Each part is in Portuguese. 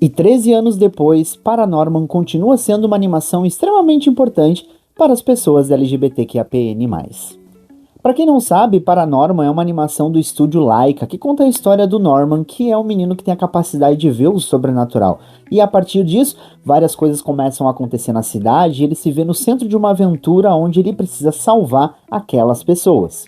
E 13 anos depois, Paranorman continua sendo uma animação extremamente importante para as pessoas LGBTQIAPN+. Para quem não sabe, Paranorman é uma animação do estúdio Laika que conta a história do Norman, que é um menino que tem a capacidade de ver o sobrenatural. E a partir disso, várias coisas começam a acontecer na cidade e ele se vê no centro de uma aventura onde ele precisa salvar aquelas pessoas.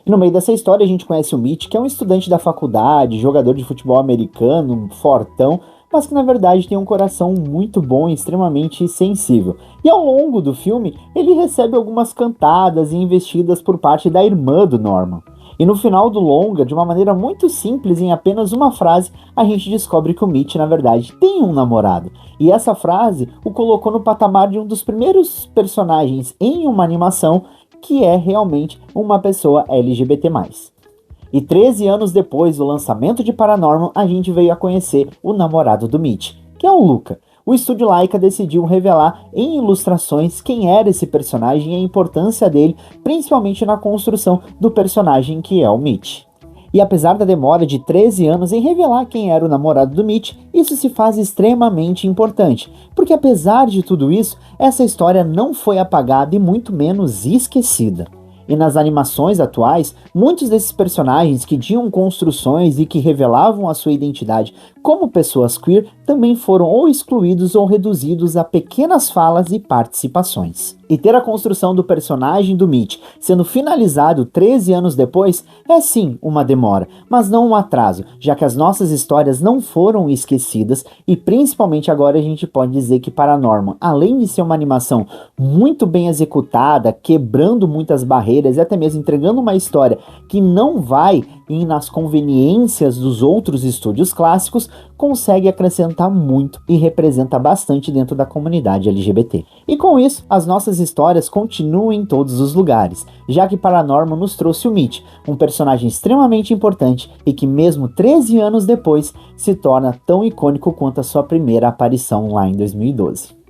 E no meio dessa história a gente conhece o Mitch, que é um estudante da faculdade, jogador de futebol americano, fortão, mas que na verdade tem um coração muito bom e extremamente sensível. E ao longo do filme, ele recebe algumas cantadas e investidas por parte da irmã do Norman. E no final do longa, de uma maneira muito simples, em apenas uma frase, a gente descobre que o Mitch, na verdade, tem um namorado. E essa frase o colocou no patamar de um dos primeiros personagens em uma animação que é realmente uma pessoa LGBT+. E 13 anos depois do lançamento de Paranorman, a gente veio a conhecer o namorado do Mitch, que é o Luca. O estúdio Laika decidiu revelar em ilustrações quem era esse personagem e a importância dele, principalmente na construção do personagem que é o Mitch. E apesar da demora de 13 anos em revelar quem era o namorado do Mitch, isso se faz extremamente importante, porque apesar de tudo isso, essa história não foi apagada e muito menos esquecida. E nas animações atuais, muitos desses personagens que tinham construções e que revelavam a sua identidade como pessoas queer também foram ou excluídos ou reduzidos a pequenas falas e participações. E ter a construção do personagem do Mitch sendo finalizado 13 anos depois é sim uma demora, mas não um atraso, já que as nossas histórias não foram esquecidas e principalmente agora a gente pode dizer que Paranorman, além de ser uma animação muito bem executada, quebrando muitas barreiras e até mesmo entregando uma história que não vai ir nas conveniências dos outros estúdios clássicos, consegue acrescentar muito e representa bastante dentro da comunidade LGBT. E com isso, as nossas histórias continuam em todos os lugares, já que Paranorman nos trouxe o Mitch, um personagem extremamente importante e que mesmo 13 anos depois se torna tão icônico quanto a sua primeira aparição lá em 2012.